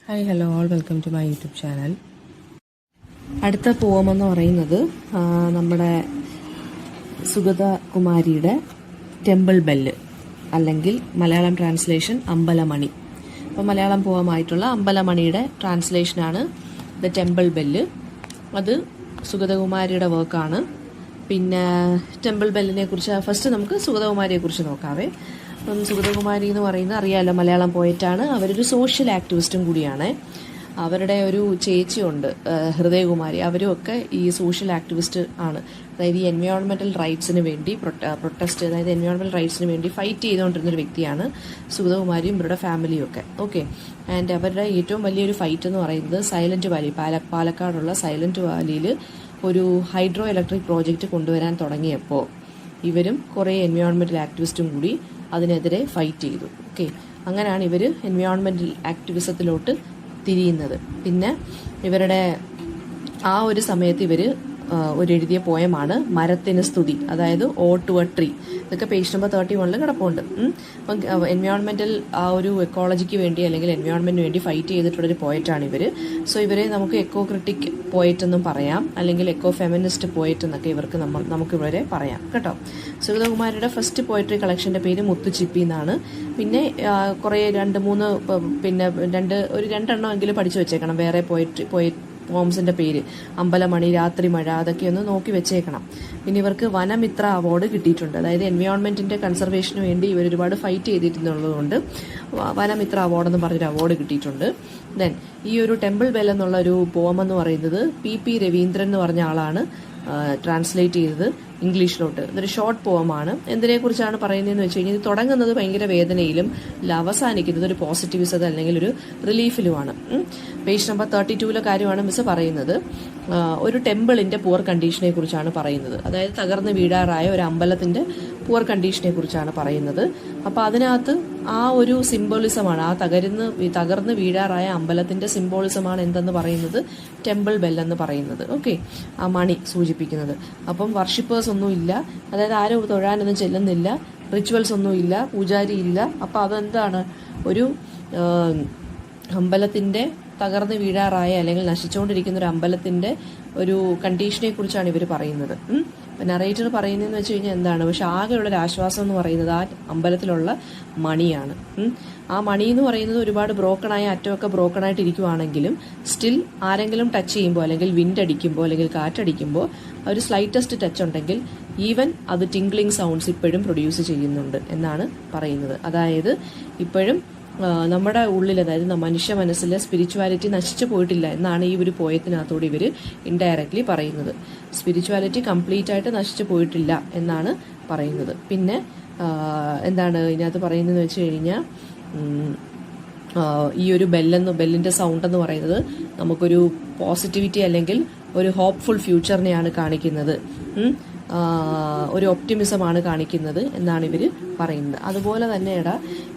Hi hello all welcome to my YouTube channel. അടുത്ത പോമെന്ന് പറയുന്നത് നമ്മുടെ സുഗത കുമാരിയുടെ ടെമ്പിൾ ബെല്ല്, അല്ലെങ്കിൽ മലയാളം ട്രാൻസ്ലേഷൻ അമ്പലമണി. അപ്പോൾ മലയാളം പോമായിട്ടുള്ള അമ്പലമണിയുടെ ട്രാൻസ്ലേഷനാണ് ദ ടെമ്പിൾ ബെല്ല്. അത് സുഗതകുമാരിയുടെ വർക്കാണ്. പിന്നെ ടെമ്പിൾ ബെല്ലിനെ കുറിച്ച് ഫസ്റ്റ് നമുക്ക് സുഗതകുമാരിയെ കുറിച്ച് നോക്കാവേ. സുഗതകുമാരി എന്ന് പറയുന്നത് അറിയാമല്ലോ, മലയാളം പോയറ്റാണ്. അവരൊരു സോഷ്യൽ ആക്ടിവിസ്റ്റും കൂടിയാണ്. അവരുടെ ഒരു ചേച്ചിയുണ്ട്, ഹൃദയകുമാരി. അവരും ഒക്കെ ഈ സോഷ്യൽ ആക്ടിവിസ്റ്റ് ആണ്. അതായത് ഈ എൻവയോൺമെന്റൽ റൈറ്റ്സിന് വേണ്ടി പ്രൊട്ടസ്റ്റ്, അതായത് എൻവയോൺമെന്റൽ റൈറ്റ്സിന് വേണ്ടി ഫൈറ്റ് ചെയ്തുകൊണ്ടിരുന്നൊരു വ്യക്തിയാണ് സുഗതകുമാരിയും ഇവരുടെ ഫാമിലിയും ഒക്കെ. ഓക്കെ. ആൻഡ് അവരുടെ ഏറ്റവും വലിയൊരു ഫൈറ്റ് എന്ന് പറയുന്നത് സൈലന്റ് വാലി, പാലക്കാടുള്ള സൈലന്റ് വാലിയിൽ ഒരു ഹൈഡ്രോ ഇലക്ട്രിക് പ്രോജക്റ്റ് കൊണ്ടുവരാൻ തുടങ്ങിയപ്പോൾ ഇവരും കുറേ എൻവയോൺമെന്റൽ ആക്ടിവിസ്റ്റും കൂടി അതിനെതിരെ ഫൈറ്റ് ചെയ്തു. ഓക്കെ. അങ്ങനെയാണ് ഇവർ എൻവയോൺമെന്റൽ ആക്ടിവിസത്തിലോട്ട് തിരിയുന്നത്. പിന്നെ ഇവരുടെ ആ ഒരു സമയത്ത് ഇവർ ഒരു എഴുതിയ പോയമാണ് മരത്തിന് സ്തുതി, അതായത് ഓ ടു എ ട്രീ. ഇതൊക്കെ പേജ് നമ്പർ 31 കിടപ്പുണ്ട്. അപ്പം എൻവയോൺമെന്റൽ ആ ഒരു എക്കോളജിക്ക് വേണ്ടി അല്ലെങ്കിൽ എൻവയോൺമെന്റിന് വേണ്ടി ഫൈറ്റ് ചെയ്തിട്ടുള്ളൊരു പോയറ്റാണ് ഇവർ. സോ ഇവരെ നമുക്ക് എക്കോ ക്രിട്ടിക് പോയറ്റ് എന്നും പറയാം, അല്ലെങ്കിൽ എക്കോ ഫെമിനിസ്റ്റ് പോയറ്റ് എന്നൊക്കെ നമുക്ക് ഇവരെ പറയാം കേട്ടോ. സുഗതകുമാരിയുടെ ഫസ്റ്റ് പോയട്രി കളക്ഷന്റെ പേര് മുത്തുച്ചിപ്പി എന്നാണ്. പിന്നെ കുറേ രണ്ടെണ്ണം എങ്കിലും പഠിച്ചു വെച്ചേക്കണം. വേറെ പോംസിന്റെ പേര് അമ്പലമണി, രാത്രിമഴ, അതൊക്കെ ഒന്ന് നോക്കി വെച്ചേക്കണം. പിന്നെ ഇവർക്ക് വനമിത്ര അവാർഡ് കിട്ടിയിട്ടുണ്ട്. അതായത് എൻവയോൺമെന്റിന്റെ കൺസർവേഷന് വേണ്ടി ഇവർ ഒരുപാട് ഫൈറ്റ് ചെയ്തിട്ടുള്ളതുകൊണ്ട് വനമിത്ര അവാർഡ് എന്ന് പറഞ്ഞൊരു അവാർഡ് കിട്ടിയിട്ടുണ്ട്. ദെൻ ഈ ഒരു ടെമ്പിൾ ബെൽ എന്നുള്ള ഒരു പോം എന്ന് പറയുന്നത് പി രവീന്ദ്രൻ എന്ന് പറഞ്ഞ ആളാണ് ട്രാൻസ്ലേറ്റ് ചെയ്തത് ഇംഗ്ലീഷിലോട്ട്. ഇതൊരു ഷോർട്ട് പോമാണ്. എന്തിനെക്കുറിച്ചാണ് പറയുന്നതെന്ന് വെച്ച് കഴിഞ്ഞാൽ ഇത് തുടങ്ങുന്നത് ഭയങ്കര വേദനയിലും അവസാനിക്കുന്നത് ഒരു പോസിറ്റിവിസം അല്ലെങ്കിൽ ഒരു റിലീഫിലുമാണ്. പേജ് നമ്പർ 32 കാര്യമാണ് മിസ് പറയുന്നത്. ഒരു ടെമ്പിളിന്റെ പുവർ കണ്ടീഷനെ കുറിച്ചാണ് പറയുന്നത്. അതായത് തകർന്ന് വീഴാറായ ഒരു അമ്പലത്തിന്റെ പുവർ കണ്ടീഷനെ കുറിച്ചാണ് പറയുന്നത്. അപ്പൊ അതിനകത്ത് ആ ഒരു സിംബോളിസമാണ്, ആ തകർന്ന് വീഴാറായ അമ്പലത്തിന്റെ സിംബോളിസമാണ് എന്തെന്ന് പറയുന്നത്, ടെമ്പിൾ ബെൽ എന്ന് പറയുന്നത്. ഓക്കെ. ആ മണി സൂചിപ്പിക്കുന്നത്. അപ്പം വർഷിപ്പേഴ്സ് ഒന്നും ഇല്ല, അതായത് ആരും തൊഴാനൊന്നും ചെല്ലുന്നില്ല, റിച്വൽസ് ഒന്നും ഇല്ല, പൂജാരി ഇല്ല. അപ്പൊ അതെന്താണ്, ഒരു അമ്പലത്തിന്റെ തകർന്ന് വീഴാറായ അല്ലെങ്കിൽ നശിച്ചുകൊണ്ടിരിക്കുന്ന ഒരു അമ്പലത്തിന്റെ ഒരു കണ്ടീഷനെ കുറിച്ചാണ് ഇവർ പറയുന്നത്. നറേറ്റർ പറയുന്നതെന്ന് വെച്ച് കഴിഞ്ഞാൽ എന്താണ്, പക്ഷെ ആകെയുള്ള ഒരു ആശ്വാസം എന്ന് പറയുന്നത് ആ അമ്പലത്തിലുള്ള മണിയാണ്. ആ മണി എന്ന് പറയുന്നത് ഒരുപാട് ബ്രോക്കണായ അറ്റമൊക്കെ ബ്രോക്കണായിട്ട് ഇരിക്കുവാണെങ്കിലും സ്റ്റിൽ ആരെങ്കിലും ടച്ച് ചെയ്യുമ്പോൾ അല്ലെങ്കിൽ വിൻഡ് അടിക്കുമ്പോൾ അല്ലെങ്കിൽ കാറ്റടിക്കുമ്പോൾ ഒരു സ്ലൈറ്റസ്റ്റ് ടച്ച് ഉണ്ടെങ്കിൽ ഈവൻ അത് ടിംഗ്ലിംഗ് സൗണ്ട്സ് ഇപ്പോഴും പ്രൊഡ്യൂസ് ചെയ്യുന്നുണ്ട് എന്നാണ് പറയുന്നത്. അതായത് ഇപ്പോഴും നമ്മുടെ ഉള്ളിൽ, അതായത് മനുഷ്യ മനസ്സിലെ സ്പിരിച്വാലിറ്റി നശിച്ചു പോയിട്ടില്ല എന്നാണ് ഈ ഒരു പോയത്തിനകത്തോട് ഇവർ ഇൻഡയറക്ട്ലി പറയുന്നത്. സ്പിരിച്വാലിറ്റി കംപ്ലീറ്റ് ആയിട്ട് നശിച്ചു പോയിട്ടില്ല എന്നാണ് പറയുന്നത്. പിന്നെ എന്താണ് ഇതിനകത്ത് പറയുന്നതെന്ന് വെച്ച് കഴിഞ്ഞാൽ ഈ ഒരു ബെല്ലിന്റെ സൗണ്ട് എന്ന് പറയുന്നത് നമുക്കൊരു പോസിറ്റിവിറ്റി അല്ലെങ്കിൽ ഒരു ഹോപ്പ്ഫുൾ ഫ്യൂച്ചറിനെയാണ് കാണിക്കുന്നത്, ഒരു ഒപ്റ്റിമിസമാണ് കാണിക്കുന്നത് എന്നാണ് ഇവർ പറയുന്നത്. അതുപോലെ തന്നെയാണ്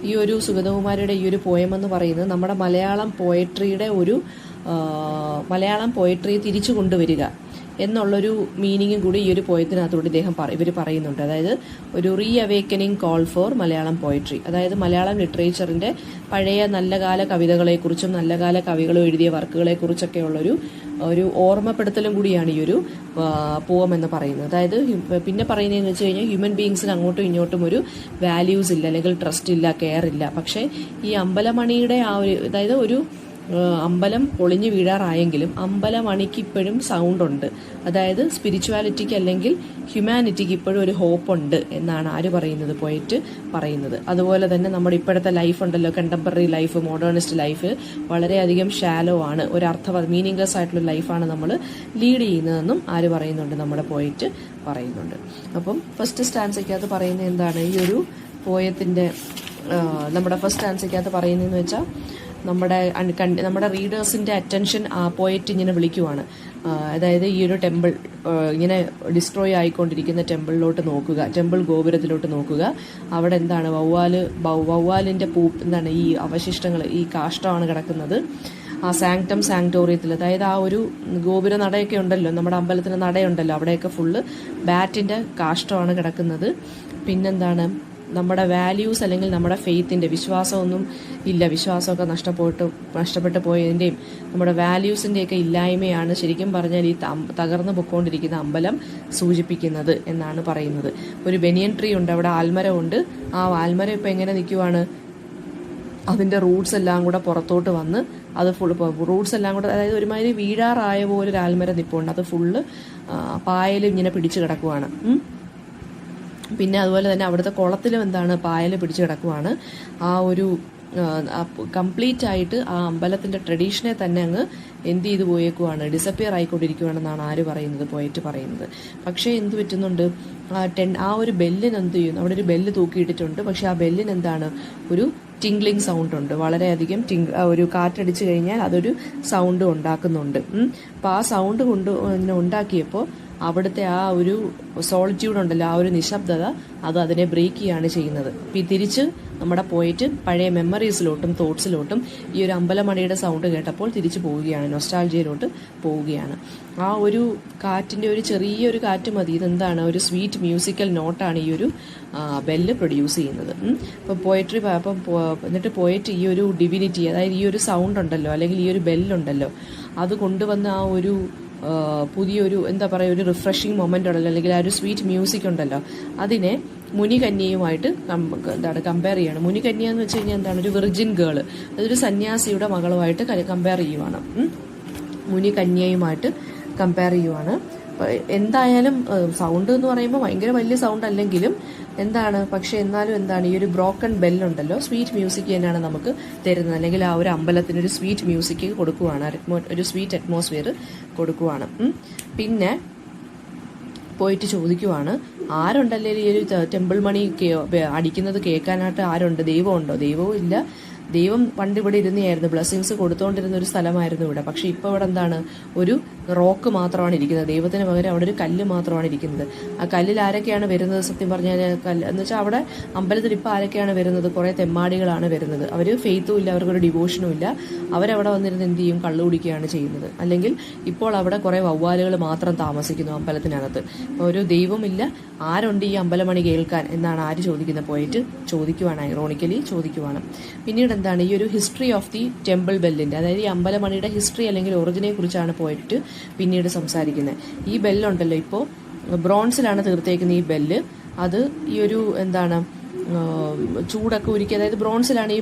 ഈ ഒരു സുഗതകുമാരിയുടെ ഈ ഒരു പോയം എന്ന് പറയുന്നത് നമ്മുടെ മലയാളം പോയട്രി തിരിച്ചു കൊണ്ടുവരിക എന്നുള്ളൊരു മീനിങ്ങും കൂടി ഈ ഒരു പോയത്തിനകത്തോട് ഇവർ പറയുന്നുണ്ട്. അതായത് ഒരു reawakening call for Malayalam poetry, അതായത് മലയാളം ലിറ്ററേച്ചറിന്റെ പഴയ നല്ലകാല കവിതകളെക്കുറിച്ചും നല്ലകാല കവികളും എഴുതിയ വർക്കുകളെ കുറിച്ചൊക്കെയുള്ളൊരു ഓർമ്മപ്പെടുത്തലും കൂടിയാണ് ഈ ഒരു പോം എന്ന് പറയുന്നത്. അതായത് പിന്നെ പറയുന്നതെന്ന് വെച്ച് കഴിഞ്ഞാൽ ഹ്യൂമൻ ബീയിങ്സിന് അങ്ങോട്ടും ഇങ്ങോട്ടും ഒരു വാല്യൂസ് ഇല്ല, അല്ലെങ്കിൽ ട്രസ്റ്റ് ഇല്ല, കെയർ ഇല്ല. പക്ഷേ ഈ അമ്പലമണിയുടെ ആ ഒരു, അതായത് ഒരു അമ്പലം പൊളിഞ്ഞു വീഴാറായെങ്കിലും അമ്പലമണിക്ക് ഇപ്പോഴും സൗണ്ട് ഉണ്ട്. അതായത് സ്പിരിച്വാലിറ്റിക്ക് അല്ലെങ്കിൽ ഹ്യൂമാനിറ്റിക്ക് ഇപ്പോഴും ഒരു ഹോപ്പ് ഉണ്ട് എന്നാണ് ആര് പറയുന്നത്, പോയിട്ട് പറയുന്നത്. അതുപോലെ തന്നെ നമ്മുടെ ഇപ്പോഴത്തെ ലൈഫ് ഉണ്ടല്ലോ, കണ്ടംപററി ലൈഫ്, മോഡേണിസ്റ്റ് ലൈഫ് വളരെയധികം ഷാലോ ആണ്, ഒരു മീനിങ്ലെസ് ആയിട്ടുള്ള ലൈഫാണ് നമ്മൾ ലീഡ് ചെയ്യുന്നതെന്നും ആര് പറയുന്നുണ്ട്, നമ്മുടെ പോയിട്ട് പറയുന്നുണ്ട്. അപ്പം ഫസ്റ്റ് സ്റ്റാൻസയ്ക്കകത്ത് പറയുന്നത് എന്താണ്, ഈ ഒരു പോയത്തിന്റെ നമ്മുടെ ഫസ്റ്റ് സ്റ്റാൻസയ്ക്കകത്ത് പറയുന്നതെന്ന് വെച്ചാൽ നമ്മുടെ റീഡേഴ്സിന്റെ അറ്റൻഷൻ ആ പോയറ്റ് ഇങ്ങനെ വിളിക്കുവാണ്. അതായത് ഈ ഒരു ടെമ്പിൾ ഇങ്ങനെ ഡിസ്ട്രോയ് ആയിക്കൊണ്ടിരിക്കുന്ന ടെമ്പിളിലോട്ട് നോക്കുക, ടെമ്പിൾ ഗോപുരത്തിലോട്ട് നോക്കുക. അവിടെ എന്താണ്, വവ്വാലിന്റെ എന്താണ് ഈ അവശിഷ്ടങ്ങൾ, ഈ കാഷ്ടമാണ് കിടക്കുന്നത് ആ സാങ്ക്ടോറിയത്തിൽ. അതായത് ആ ഒരു ഗോപുര നടയൊക്കെ ഉണ്ടല്ലോ, നമ്മുടെ അമ്പലത്തിന് നടയുണ്ടല്ലോ, അവിടെയൊക്കെ ഫുള്ള് ബാറ്റിന്റെ കാഷ്ടമാണ് കിടക്കുന്നത്. പിന്നെന്താണ്, നമ്മുടെ വാല്യൂസ് അല്ലെങ്കിൽ നമ്മുടെ ഫെയ്ത്തിൻ്റെ വിശ്വാസമൊന്നും ഇല്ല, വിശ്വാസമൊക്കെ നഷ്ടപ്പെട്ടു പോയതിൻ്റെയും നമ്മുടെ വാല്യൂസിൻ്റെയൊക്കെ ഇല്ലായ്മയാണ് ശരിക്കും പറഞ്ഞാൽ ഈ തകർന്നു പൊയ്ക്കൊണ്ടിരിക്കുന്ന അമ്പലം സൂചിപ്പിക്കുന്നത് എന്നാണ് പറയുന്നത്. ഒരു ബനിയൻ ട്രീ ഉണ്ട്, അവിടെ ആൽമരം ഉണ്ട്. ആ ആൽമരം ഇപ്പം എങ്ങനെ നിൽക്കുവാണ്? അതിൻ്റെ റൂട്ട്സ് എല്ലാം കൂടെ പുറത്തോട്ട് വന്ന് അത് ഫുൾ റൂട്ട്സ് എല്ലാം കൂടെ, അതായത് ഒരുമാതിരി വീഴാറായ പോലെ ഒരു ആൽമരം നിൽപ്പുണ്ട്. അത് ഫുള്ള് പായൽ ഇങ്ങനെ പിടിച്ച് കിടക്കുവാണ്. പിന്നെ അതുപോലെ തന്നെ അവിടുത്തെ കുളത്തിലും എന്താണ്, പായൽ പിടിച്ച് കിടക്കുവാണ്. ആ ഒരു കംപ്ലീറ്റ് ആയിട്ട് ആ അമ്പലത്തിൻ്റെ ട്രഡീഷനെ തന്നെ അങ്ങ് എന്ത് ചെയ്ത് പോയേക്കുവാണ്, ഡിസപ്പിയർ ആയിക്കൊണ്ടിരിക്കുവാണെന്നാണ് ആര് പറയുന്നത്, പോയിട്ട് പറയുന്നത്. പക്ഷേ എന്ത് പറ്റുന്നുണ്ട്, ആ ഒരു ബെല്ലിന് എന്ത് ചെയ്യുന്നു, അവിടെ ഒരു ബെല്ല് തൂക്കിയിട്ടിട്ടുണ്ട്. പക്ഷെ ആ ബെല്ലിന് എന്താണ്, ഒരു ടിംഗ്ലിംഗ് സൗണ്ട് ഉണ്ട്, വളരെയധികം ഒരു കാറ്റടിച്ചു കഴിഞ്ഞാൽ അതൊരു സൗണ്ട് ഉണ്ടാക്കുന്നുണ്ട്. അപ്പോൾ ആ സൗണ്ട് ഉണ്ടാക്കിയപ്പോൾ അവിടുത്തെ ആ ഒരു സോളിറ്റ്യൂഡ് ഉണ്ടല്ലോ, ആ ഒരു നിശബ്ദത, അത് അതിനെ ബ്രേക്ക് ചെയ്യാണ് ചെയ്യുന്നത്. ഈ തിരിച്ച് നമ്മുടെ പോയിട്ട് പഴയ മെമ്മറീസിലോട്ടും തോട്ട്സിലോട്ടും ഈ ഒരു അമ്പലമണിയുടെ സൗണ്ട് കേട്ടപ്പോൾ തിരിച്ചു പോവുകയാണ്, നൊസ്റ്റാൾജിയയിലോട്ട് പോവുകയാണ്. ആ ഒരു കാറ്റിൻ്റെ ഒരു ചെറിയൊരു കാറ്റ് മതി, ഇതെന്താണ്, ഒരു സ്വീറ്റ് മ്യൂസിക്കൽ നോട്ടാണ് ഈ ഒരു ബെല്ല് പ്രൊഡ്യൂസ് ചെയ്യുന്നത്. അപ്പോൾ പോയട്രി എന്നിട്ട് പോയിട്ട് ഈ ഒരു ഡിവിനിറ്റി, അതായത് ഈ ഒരു സൗണ്ട് ഉണ്ടല്ലോ അല്ലെങ്കിൽ ഈ ഒരു ബെല്ലുണ്ടല്ലോ, അത് കൊണ്ടുവന്ന ആ ഒരു പുതിയൊരു എന്താ പറയുക, ഒരു റിഫ്രഷിങ് മൊമെൻ്റ് ഉണ്ടല്ലോ, അല്ലെങ്കിൽ ആ ഒരു സ്വീറ്റ് മ്യൂസിക് ഉണ്ടല്ലോ, അതിനെ മുനികന്യയുമായിട്ട് കമ്പയർ ചെയ്യണം. മുനികന്യ എന്ന് വെച്ച് കഴിഞ്ഞാൽ എന്താണ്, ഒരു വിർജിൻ ഗേള്, അതൊരു സന്യാസിയുടെ മകളുമായിട്ട് കമ്പയർ ചെയ്യുവാണ്, മുനികന്യയുമായിട്ട് കമ്പയർ ചെയ്യുവാണ്. എന്തായാലും സൗണ്ട് എന്ന് പറയുമ്പോൾ ഭയങ്കര വലിയ സൗണ്ട് അല്ലെങ്കിലും എന്താണ്, പക്ഷെ എന്നാലും എന്താണ്, ഈ ഒരു ബ്രോക്കൺ ബെല്ലുണ്ടല്ലോ, സ്വീറ്റ് മ്യൂസിക് തന്നെയാണ് നമുക്ക് തരുന്നത്, അല്ലെങ്കിൽ ആ ഒരു അമ്പലത്തിന് ഒരു സ്വീറ്റ് മ്യൂസിക് കൊടുക്കുവാണ്, ഒരു സ്വീറ്റ് അറ്റ്മോസ്ഫിയർ കൊടുക്കുവാണ്. പിന്നെ പോയിട്ട് ചോദിക്കുവാണ്, ആരുണ്ടല്ലേ ഈ ഒരു ടെമ്പിൾ മണി അടിക്കുന്നത് കേൾക്കാനായിട്ട് ആരുണ്ട്, ദൈവമുണ്ടോ? ദൈവവും ഇല്ല. ദൈവം പണ്ട് ഇവിടെ ഇരുന്നായിരുന്നു, ബ്ലെസ്സിങ്സ് കൊടുത്തുകൊണ്ടിരുന്ന ഒരു സ്ഥലമായിരുന്നു ഇവിടെ. പക്ഷെ ഇപ്പോൾ ഇവിടെ എന്താണ്, ഒരു റോക്ക് മാത്രമാണ് ഇരിക്കുന്നത്, ദൈവത്തിന് പകരം അവിടെ ഒരു കല്ല് മാത്രമാണ് ഇരിക്കുന്നത്. ആ കല്ലിൽ ആരൊക്കെയാണ് വരുന്നത്, സത്യം പറഞ്ഞാൽ എന്ന് വെച്ചാൽ അവിടെ അമ്പലത്തിൽ ഇപ്പോൾ ആരൊക്കെയാണ് വരുന്നത്, കുറേ തെമ്മാടികളാണ് വരുന്നത്. അവർ ഫെയ്ത്തും ഇല്ല, അവർക്കൊരു ഡിവോഷനും ഇല്ല. അവരവിടെ വന്നിരുന്ന് എന്ത് ചെയ്യും, കള്ളു കുടിക്കുകയാണ് ചെയ്യുന്നത്. അല്ലെങ്കിൽ ഇപ്പോൾ അവിടെ കുറേ വവ്വാലുകൾ മാത്രം താമസിക്കുന്നു അമ്പലത്തിനകത്ത്. ഒരു ദൈവമില്ല, ആരുണ്ട് ഈ അമ്പലമണി കേൾക്കാൻ എന്നാണ് ആര് ചോദിക്കുന്നത്, പോയിട്ട് ചോദിക്കുവാണ്, ഐറോണിക്കലി ചോദിക്കുവാണ്. പിന്നീട് എന്താണ്, ഈ ഒരു ഹിസ്റ്ററി ഓഫ് ദി ടെമ്പിൾ ബെല്ലിൻ്റെ, അതായത് ഈ അമ്പലമണിയുടെ ഹിസ്റ്ററി അല്ലെങ്കിൽ ഒറിജിനെ കുറിച്ചാണ് പോയിട്ട് പിന്നീട് സംസാരിക്കുന്നത്. ഈ ബെല്ലുണ്ടല്ലോ, ഇപ്പോൾ ബ്രോൺസിലാണ് തീർത്തേക്കുന്ന ഈ ബെല്ല്. അത് ഈ ഒരു എന്താണ്, ചൂടൊക്കെ ഉരുക്കി, അതായത് ബ്രോൺസിലാണ് ഈ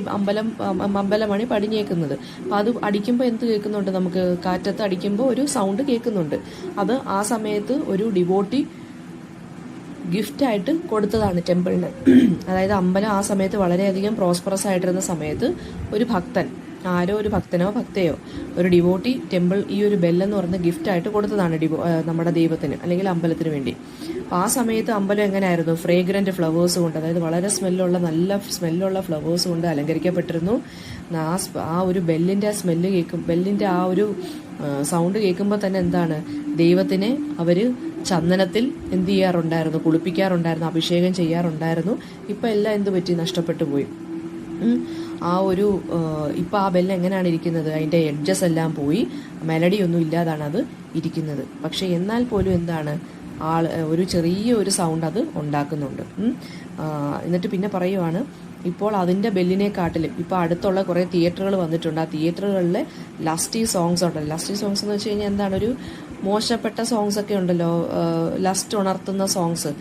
അമ്പലമണി പടിഞ്ഞേക്കുന്നത്. അപ്പം അത് അടിക്കുമ്പോൾ എന്ത് കേൾക്കുന്നുണ്ട്, നമുക്ക് കാറ്റത്ത് അടിക്കുമ്പോൾ ഒരു സൗണ്ട് കേൾക്കുന്നുണ്ട്. അത് ആ സമയത്ത് ഒരു ഡിവോട്ടി ഗിഫ്റ്റായിട്ട് കൊടുത്തതാണ് ടെമ്പിളിന്. അതായത് അമ്പലം ആ സമയത്ത് വളരെയധികം പ്രോസ്പറസ് ആയിട്ടിരുന്ന സമയത്ത് ഒരു ഭക്തൻ, ആരോ ഒരു ഭക്തനോ ഭക്തയോ ഒരു ഡിവോട്ടി ടെമ്പിൾ ഈ ഒരു ബെല്ലെന്ന് പറയുന്ന ഗിഫ്റ്റായിട്ട് കൊടുത്തതാണ് നമ്മുടെ ദൈവത്തിന് അല്ലെങ്കിൽ അമ്പലത്തിന് വേണ്ടി. അപ്പോൾ ആ സമയത്ത് അമ്പലം എങ്ങനെയായിരുന്നു, ഫ്രേഗ്രൻറ്റ് ഫ്ലവേഴ്സ് കൊണ്ട്, അതായത് വളരെ നല്ല സ്മെല്ലുള്ള ഫ്ലവേഴ്സ് കൊണ്ട് അലങ്കരിക്കപ്പെട്ടിരുന്നു. ആ ഒരു ബെല്ലിൻ്റെ സ്മെല്ല് ബെല്ലിൻ്റെ ആ ഒരു സൗണ്ട് കേൾക്കുമ്പോൾ തന്നെ എന്താണ്, ദൈവത്തിനെ അവർ ചന്ദനത്തിൽ എന്ത് ചെയ്യാറുണ്ടായിരുന്നു, കുളിപ്പിക്കാറുണ്ടായിരുന്നു, അഭിഷേകം ചെയ്യാറുണ്ടായിരുന്നു. ഇപ്പം എല്ലാം എന്ത് പറ്റി, നഷ്ടപ്പെട്ടു പോയി. ആ ഒരു ഇപ്പം ആ ബെല്ല് എങ്ങനെയാണ് ഇരിക്കുന്നത്, അതിൻ്റെ എഡ്ജസ് എല്ലാം പോയി, മെലഡി ഒന്നും ഇല്ലാതാണ് അത് ഇരിക്കുന്നത്. പക്ഷെ എന്നാൽ പോലും എന്താണ്, ഒരു ചെറിയ ഒരു സൗണ്ട് അത് ഉണ്ടാക്കുന്നുണ്ട്. എന്നിട്ട് പിന്നെ പറയുവാണ്, ഇപ്പോൾ അതിൻ്റെ ബെല്ലിനെക്കാട്ടിലും ഇപ്പോൾ അടുത്തുള്ള കുറേ തിയേറ്ററുകൾ വന്നിട്ടുണ്ട്. ആ തിയേറ്ററുകളിലെ ലസ്റ്റി സോങ്സ് ഉണ്ടല്ലോ, ലസ്റ്റി സോങ്സ് എന്ന് വെച്ച് കഴിഞ്ഞാൽ എന്താണ്, ഒരു മോശപ്പെട്ട സോങ്സ് ഒക്കെ ഉണ്ടല്ലോ, ലസ്റ്റ് ഉണർത്തുന്ന സോങ്സ്.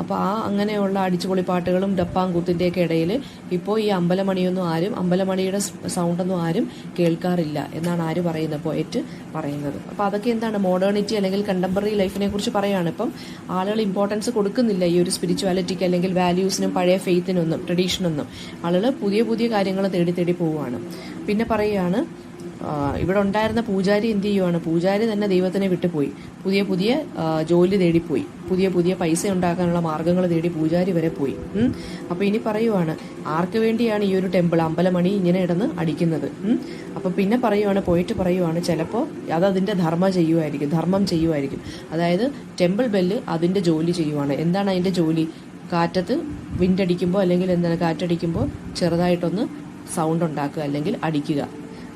അപ്പോൾ അങ്ങനെയുള്ള അടിച്ചുപൊളി പാട്ടുകളും ഡപ്പാങ്കൂത്തിൻ്റെയൊക്കെ ഇടയിൽ ഇപ്പോൾ ഈ അമ്പലമണിയുടെ സൗണ്ടൊന്നും ആരും കേൾക്കാറില്ല എന്നാണ് ആര് പറയുന്നത്, പോയിട്ട് പറയുന്നത്. അപ്പോൾ അതൊക്കെ എന്താണ്, മോഡേണിറ്റി അല്ലെങ്കിൽ കണ്ടംപററി ലൈഫിനെ കുറിച്ച് പറയുകയാണ്. ഇപ്പം ആളുകൾ ഇമ്പോർട്ടൻസ് കൊടുക്കുന്നില്ല ഈ ഒരു സ്പിരിച്വാലിറ്റിക്ക് അല്ലെങ്കിൽ വാല്യൂസിനും പഴയ ഫെയ്ത്തിനൊന്നും ട്രഡീഷനൊന്നും. ആളുകൾ പുതിയ പുതിയ കാര്യങ്ങൾ തേടി പോവുകയാണ്. പിന്നെ പറയുകയാണ്, ഇവിടെ ഉണ്ടായിരുന്ന പൂജാരി എന്ത് ചെയ്യുവാണ്, പൂജാരി തന്നെ ദൈവത്തിനെ വിട്ടുപോയി, പുതിയ ജോലി തേടിപ്പോയി, പുതിയ പൈസ ഉണ്ടാക്കാനുള്ള മാർഗങ്ങൾ തേടി പൂജാരി വരെ പോയി. അപ്പോൾ ഇനി പറയുവാണ്, ആർക്ക് വേണ്ടിയാണ് ഈ ഒരു ടെമ്പിൾ അമ്പലമണി ഇങ്ങനെ ഇടന്ന് അടിക്കുന്നത്. അപ്പോൾ പിന്നെ പോയിട്ട് പറയുവാണ്, ചിലപ്പോൾ അതിൻ്റെ ധർമ്മം ചെയ്യുമായിരിക്കും. അതായത് ടെമ്പിൾ ബെല്ല് അതിൻ്റെ ജോലി ചെയ്യുവാണ്. എന്താണ് അതിൻ്റെ ജോലി, കാറ്റത്ത് വിൻഡടിക്കുമ്പോൾ അല്ലെങ്കിൽ എന്താണ് കാറ്റടിക്കുമ്പോൾ ചെറുതായിട്ടൊന്ന് സൗണ്ട് ഉണ്ടാക്കുക അല്ലെങ്കിൽ അടിക്കുക.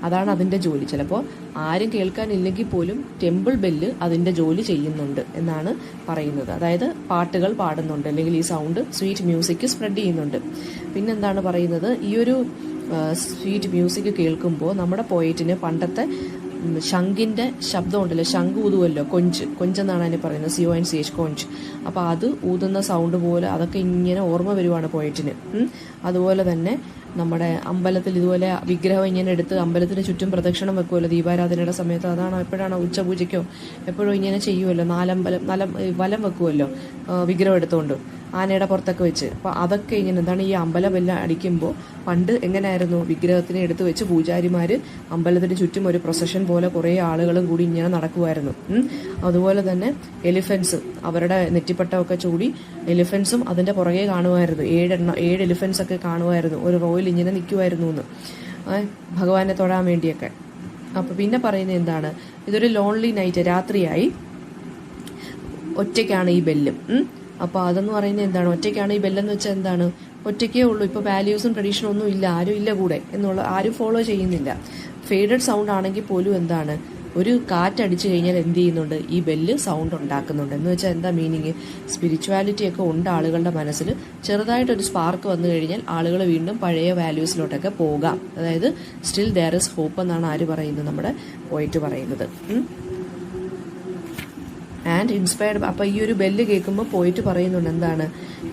അതാണ് അതിൻ്റെ ജോലി. ചിലപ്പോൾ ആരും കേൾക്കാനില്ലെങ്കിൽ പോലും ടെമ്പിൾ ബെല്ല് അതിൻ്റെ ജോലി ചെയ്യുന്നുണ്ട് എന്നാണ് പറയുന്നത്. അതായത് പാട്ടുകൾ പാടുന്നുണ്ട്, അല്ലെങ്കിൽ ഈ സൗണ്ട് സ്വീറ്റ് മ്യൂസിക് സ്പ്രെഡ് ചെയ്യുന്നുണ്ട്. പിന്നെന്താണ് പറയുന്നത്, ഈ ഒരു സ്വീറ്റ് മ്യൂസിക് കേൾക്കുമ്പോൾ നമ്മുടെ പോയറ്റിന് പണ്ടത്തെ ശംഖിൻ്റെ ശബ്ദം ഉണ്ടല്ലോ, ശംഖ് ഊതുമല്ലോ, കൊഞ്ചെന്നാണ് അതിന് പറയുന്നത്, CONCH, കൊഞ്ച്. അപ്പോൾ അത് ഊതുന്ന സൗണ്ട് പോലെ അതൊക്കെ ഇങ്ങനെ ഓർമ്മ വരുവാണ് പോയറ്റിന്. അതുപോലെ തന്നെ നമ്മുടെ അമ്പലത്തിൽ ഇതുപോലെ വിഗ്രഹം ഇങ്ങനെ എടുത്ത് അമ്പലത്തിന് ചുറ്റും പ്രദക്ഷിണം വെക്കുമല്ലോ ദീപാരാധനയുടെ സമയത്ത്. അതാണോ എപ്പോഴാണോ ഉച്ചപൂജയ്ക്കോ എപ്പോഴും ഇങ്ങനെ ചെയ്യുമല്ലോ, വലം വെക്കുമല്ലോ വിഗ്രഹം എടുത്തുകൊണ്ട് ആനയുടെ പുറത്തൊക്കെ വെച്ച്. അപ്പോൾ അതൊക്കെ ഇങ്ങനെ എന്താണ്, ഈ അമ്പലമെല്ലാം അടിക്കുമ്പോൾ പണ്ട് എങ്ങനെയായിരുന്നു, വിഗ്രഹത്തിനെ എടുത്ത് വെച്ച് പൂജാരിമാർ അമ്പലത്തിന് ചുറ്റും ഒരു പ്രൊസഷൻ പോലെ കുറേ ആളുകളും കൂടി ഇങ്ങനെ നടക്കുമായിരുന്നു. അതുപോലെ തന്നെ എലിഫൻസ് അവരുടെ നെറ്റിപ്പട്ടമൊക്കെ ചൂടി എലിഫൻസും അതിൻ്റെ പുറകെ കാണുമായിരുന്നു. 7 എലിഫൻസ് ഒക്കെ കാണുമായിരുന്നു, ഒരു റോയിൽ ഇങ്ങനെ നിൽക്കുമായിരുന്നു എന്ന്, ഭഗവാനെ തൊഴാൻ വേണ്ടിയൊക്കെ. അപ്പോൾ പിന്നെ പറയുന്നത് എന്താണ്, ഇതൊരു ലോൺലി നൈറ്റ്, രാത്രിയായി, ഒറ്റയ്ക്കാണ് ഈ ബെല്ലും. അപ്പോൾ അതെന്ന് പറയുന്നത് എന്താണ്, ഒറ്റയ്ക്കാണ് ഈ ബെല്ലെന്ന് വെച്ചാൽ എന്താണ്, ഒറ്റയ്ക്കേ ഉള്ളൂ. ഇപ്പോൾ വാല്യൂസും ട്രഡീഷനും ഒന്നും ഇല്ല, ആരും ഇല്ല കൂടെ എന്നുള്ള, ആരും ഫോളോ ചെയ്യുന്നില്ല. ഫേഡഡ് സൗണ്ട് ആണെങ്കിൽ പോലും എന്താണ്, ഒരു കാറ്റടിച്ചു കഴിഞ്ഞാൽ എന്ത് ചെയ്യുന്നുണ്ട്, ഈ ബെല്ല് സൗണ്ട് ഉണ്ടാക്കുന്നുണ്ട്. എന്ന് വെച്ചാൽ എന്താ മീനിങ്, സ്പിരിച്വാലിറ്റി ഒക്കെ ഉണ്ട് ആളുകളുടെ മനസ്സിൽ. ചെറുതായിട്ടൊരു സ്പാർക്ക് വന്നു കഴിഞ്ഞാൽ ആളുകൾ വീണ്ടും പഴയ വാല്യൂസിലോട്ടൊക്കെ പോകാം. അതായത് സ്റ്റിൽ ദെയർ ഇസ് ഹോപ്പ് എന്നാണ് ആര് പറയുന്നത്, നമ്മുടെ പോയിട്ട് പറയുന്നത്. And inspired. അപ്പോൾ ഈ ഒരു ബെല്ല് കേൾക്കുമ്പോൾ പോയിട്ട് പറയുന്നുണ്ട് എന്താണ്,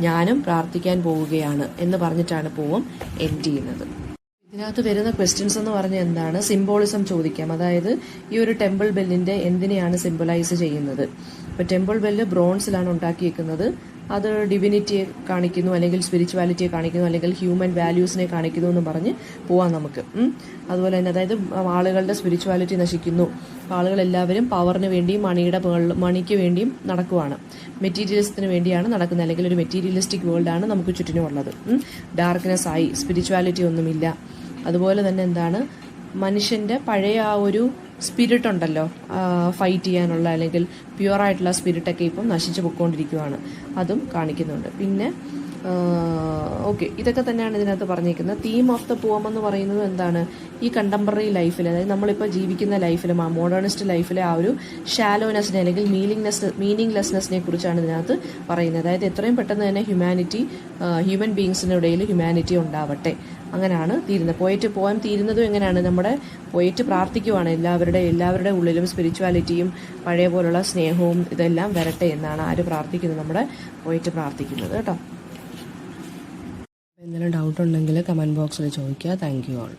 ഞാനും പ്രാർത്ഥിക്കാൻ പോവുകയാണ് എന്ന് പറഞ്ഞിട്ടാണ് പോവും എൻഡ് ചെയ്യുന്നത്. ഇതിനകത്ത് വരുന്ന ക്വസ്റ്റ്യൻസ് എന്ന് പറഞ്ഞാൽ എന്താണ്, സിംബോളിസം ചോദിക്കാം. അതായത് ഈ ഒരു ടെമ്പിൾ ബെല്ലിന്റെ എന്തിനെയാണ് സിംബലൈസ് ചെയ്യുന്നത്. ഇപ്പോൾ ടെമ്പിൾ ബെല്ല് ബ്രോൺസിലാണ് ഉണ്ടാക്കിയേക്കുന്നത്. അത് ഡിവിനിറ്റിയെ കാണിക്കുന്നു, അല്ലെങ്കിൽ സ്പിരിച്വാലിറ്റിയെ കാണിക്കുന്നു, അല്ലെങ്കിൽ ഹ്യൂമൻ വാല്യൂസിനെ കാണിക്കുന്നു എന്ന് പറഞ്ഞ് പോവാം നമുക്ക്. അതുപോലെ തന്നെ അതായത് ആളുകളുടെ സ്പിരിച്വാലിറ്റി നശിക്കുന്നു, ആളുകളെല്ലാവരും പവറിന് വേണ്ടിയും മണിക്ക് വേണ്ടിയും നടക്കുവാണ്, മെറ്റീരിയലിസത്തിന് വേണ്ടിയാണ് നടക്കുന്നത്, അല്ലെങ്കിൽ ഒരു മെറ്റീരിയലിസ്റ്റിക് വേൾഡാണ് നമുക്ക് ചുറ്റിനും ഉള്ളത്. ഡാർക്ക്നെസ് ആയി, സ്പിരിച്വാലിറ്റി ഒന്നുമില്ല. അതുപോലെ തന്നെ എന്താണ്, മനുഷ്യൻ്റെ പഴയ ആ ഒരു സ്പിരിറ്റ് ഉണ്ടല്ലോ, ഫൈറ്റ് ചെയ്യാനുള്ള അല്ലെങ്കിൽ പ്യുവറായിട്ടുള്ള സ്പിരിറ്റൊക്കെ ഇപ്പം നശിച്ചു പൊയ്ക്കൊണ്ടിരിക്കുകയാണ്, അതും കാണിക്കുന്നുണ്ട്. പിന്നെ ഓക്കെ, ഇതൊക്കെ തന്നെയാണ് ഇതിനകത്ത് പറഞ്ഞിരിക്കുന്നത്. തീം ഓഫ് ദ പോം എന്ന് പറയുന്നത് എന്താണ്, ഈ കണ്ടംപററി ലൈഫിൽ, അതായത് നമ്മളിപ്പോൾ ജീവിക്കുന്ന ലൈഫിൽ, മോഡേണിസ്റ്റ് ലൈഫിലെ ആ ഒരു ഷാലോനെസ്സിനെ അല്ലെങ്കിൽ മീനിങ്ലെസ്നെസ്സിനെ കുറിച്ചാണ് ഇതിനകത്ത് പറയുന്നത്. അതായത് എത്രയും പെട്ടെന്ന് തന്നെ ഹ്യൂമൻ ബീങ്സിനിടയിൽ ഹ്യൂമാനിറ്റി ഉണ്ടാവട്ടെ, അങ്ങനെയാണ് തീരുന്നത്. പോയം തീരുന്നതും എങ്ങനെയാണ്, നമ്മുടെ പോയിട്ട് പ്രാർത്ഥിക്കുവാണ് എല്ലാവരുടെ ഉള്ളിലും സ്പിരിച്വാലിറ്റിയും പഴയ പോലുള്ള സ്നേഹവും ഇതെല്ലാം വരട്ടെ എന്നാണ് ആര് പ്രാർത്ഥിക്കുന്നത്, നമ്മുടെ പോയിട്ട് പ്രാർത്ഥിക്കുന്നത് കേട്ടോ. എന്തെങ്കിലും ഡൗട്ട് ഉണ്ടെങ്കിൽ കമൻറ്റ് ബോക്സിൽ ചോദിക്കുക. Thank you all.